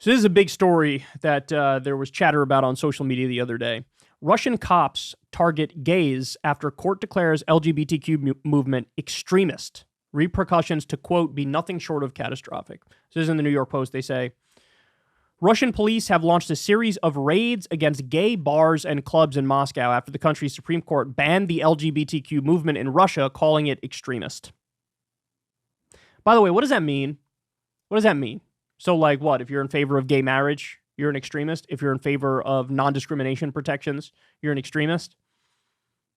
So this is a big story that there was chatter about on social media the other day. Russian cops target gays after court declares LGBTQ movement extremist. Repercussions to, quote, be nothing short of catastrophic. So this is in the New York Post. They say, Russian police have launched a series of raids against gay bars and clubs in Moscow after the country's Supreme Court banned the LGBTQ movement in Russia, calling it extremist. By the way, what does that mean? What does that mean? So, like, what? If you're in favor of gay marriage, you're an extremist? If you're in favor of non-discrimination protections, you're an extremist?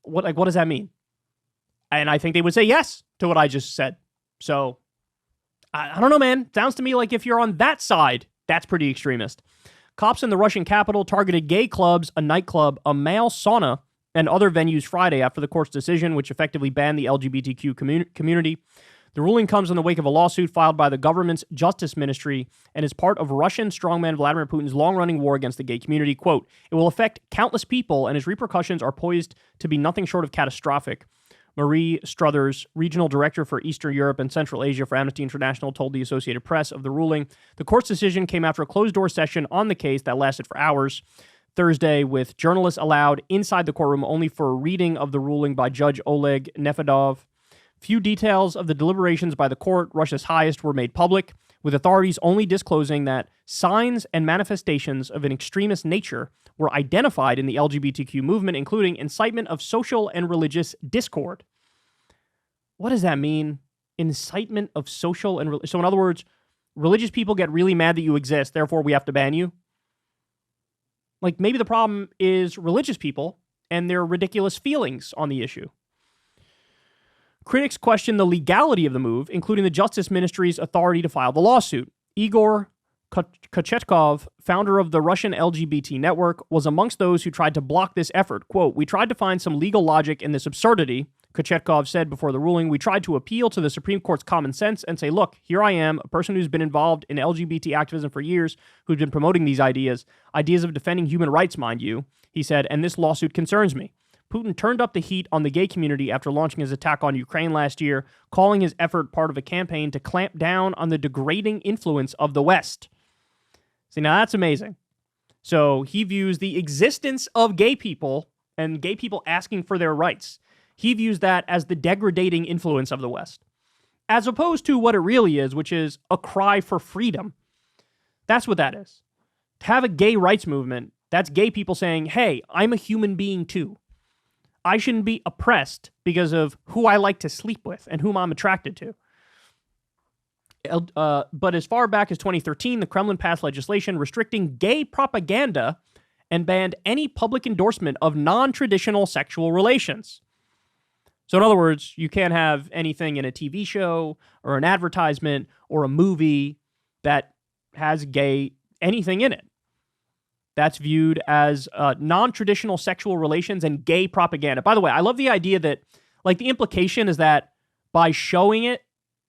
What does that mean? And I think they would say yes to what I just said. So, I don't know, man. Sounds to me like if you're on that side, that's pretty extremist. Cops in the Russian capital targeted gay clubs, a nightclub, a male sauna, and other venues Friday after the court's decision, which effectively banned the LGBTQ community. The ruling comes in the wake of a lawsuit filed by the government's Justice Ministry and is part of Russian strongman Vladimir Putin's long-running war against the gay community. Quote, it will affect countless people and its repercussions are poised to be nothing short of catastrophic. Marie Struthers, regional director for Eastern Europe and Central Asia for Amnesty International, told the Associated Press of the ruling. The court's decision came after a closed-door session on the case that lasted for hours Thursday, with journalists allowed inside the courtroom only for a reading of the ruling by Judge Oleg Nefedov. Few details of the deliberations by the court, Russia's highest, were made public, with authorities only disclosing that signs and manifestations of an extremist nature were identified in the LGBTQ movement, including incitement of social and religious discord. What does that mean? Incitement of social and so in other words, religious people get really mad that you exist, therefore we have to ban you? Like, maybe the problem is religious people and their ridiculous feelings on the issue. Critics question the legality of the move, including the Justice Ministry's authority to file the lawsuit. Igor Kochetkov, founder of the Russian LGBT network, was amongst those who tried to block this effort. Quote, we tried to find some legal logic in this absurdity, Kochetkov said before the ruling. We tried to appeal to the Supreme Court's common sense and say, look, here I am, a person who's been involved in LGBT activism for years, who's been promoting these ideas of defending human rights, mind you, he said, and this lawsuit concerns me. Putin turned up the heat on the gay community after launching his attack on Ukraine last year, calling his effort part of a campaign to clamp down on the degrading influence of the West. See, now that's amazing. So he views the existence of gay people and gay people asking for their rights. He views that as the degrading influence of the West, as opposed to what it really is, which is a cry for freedom. That's what that is. To have a gay rights movement, that's gay people saying, hey, I'm a human being too. I shouldn't be oppressed because of who I like to sleep with and whom I'm attracted to. But as far back as 2013, the Kremlin passed legislation restricting gay propaganda and banned any public endorsement of non-traditional sexual relations. So in other words, you can't have anything in a TV show or an advertisement or a movie that has gay anything in it. That's viewed as non-traditional sexual relations and gay propaganda. By the way, I love the idea that, like, the implication is that by showing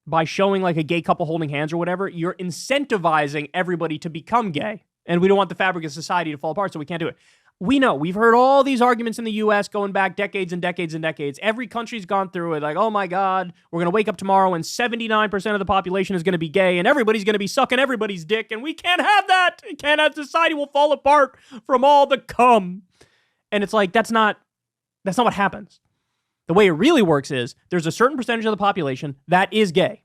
like a gay couple holding hands or whatever, you're incentivizing everybody to become gay. And we don't want the fabric of society to fall apart, so we can't do it. We know. We've heard all these arguments in the U.S. going back decades and decades and decades. Every country's gone through it. Like, oh my God, we're going to wake up tomorrow and 79% of the population is going to be gay and everybody's going to be sucking everybody's dick. And we can't have that. We can't have society will fall apart from all the cum. And it's like, that's not what happens. The way it really works is there's a certain percentage of the population that is gay.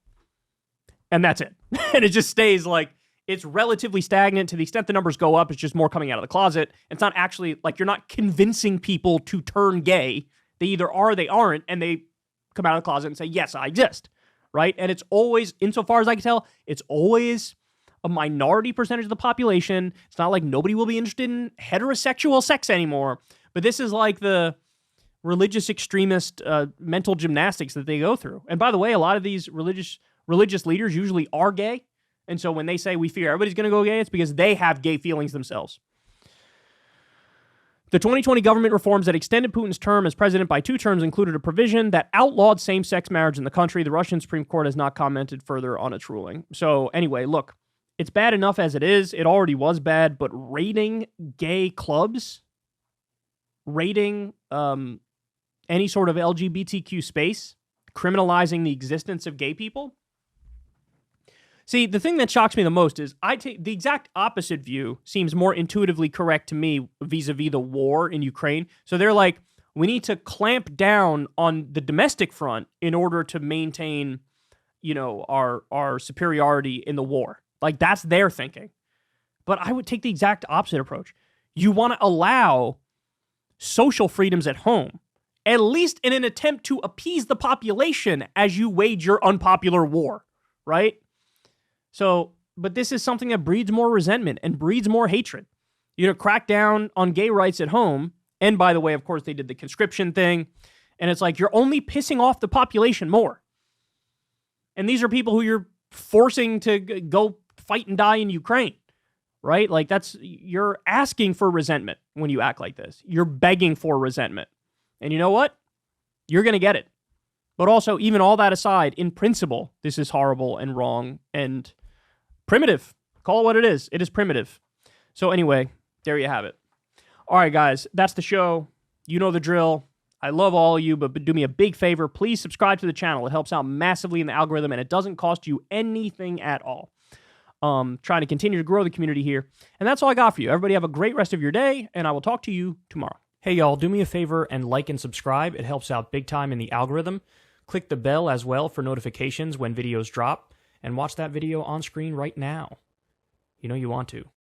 And that's it. And it just stays like, it's relatively stagnant. To the extent the numbers go up, it's just more coming out of the closet. It's not actually, like, you're not convincing people to turn gay. They either are or they aren't, and they come out of the closet and say, yes, I exist, right? And it's always, insofar as I can tell, it's always a minority percentage of the population. It's not like nobody will be interested in heterosexual sex anymore. But this is like the religious extremist mental gymnastics that they go through. And by the way, a lot of these religious leaders usually are gay. And so when they say we fear everybody's going to go gay, it's because they have gay feelings themselves. The 2020 government reforms that extended Putin's term as president by 2 terms included a provision that outlawed same-sex marriage in the country. The Russian Supreme Court has not commented further on its ruling. So anyway, look, it's bad enough as it is. It already was bad, but raiding gay clubs, raiding any sort of LGBTQ space, criminalizing the existence of gay people, See, the thing that shocks me the most is I take the exact opposite view seems more intuitively correct to me vis-a-vis the war in Ukraine. So they're like, we need to clamp down on the domestic front in order to maintain, our superiority in the war. Like, that's their thinking. But I would take the exact opposite approach. You want to allow social freedoms at home, at least in an attempt to appease the population as you wage your unpopular war, right? So, but this is something that breeds more resentment and breeds more hatred. Crack down on gay rights at home. And by the way, of course, they did the conscription thing. And it's like, you're only pissing off the population more. And these are people who you're forcing to go fight and die in Ukraine, right? Like, you're asking for resentment when you act like this. You're begging for resentment. And you know what? You're going to get it. But also, even all that aside, in principle, this is horrible and wrong and primitive. Call it what it is. It is primitive. So anyway, there you have it. All right, guys, that's the show. You know the drill. I love all of you, but do me a big favor. Please subscribe to the channel. It helps out massively in the algorithm, and it doesn't cost you anything at all. Trying to continue to grow the community here. And that's all I got for you. Everybody have a great rest of your day, and I will talk to you tomorrow. Hey, y'all, do me a favor and like and subscribe. It helps out big time in the algorithm. Click the bell as well for notifications when videos drop, and watch that video on screen right now. You know you want to.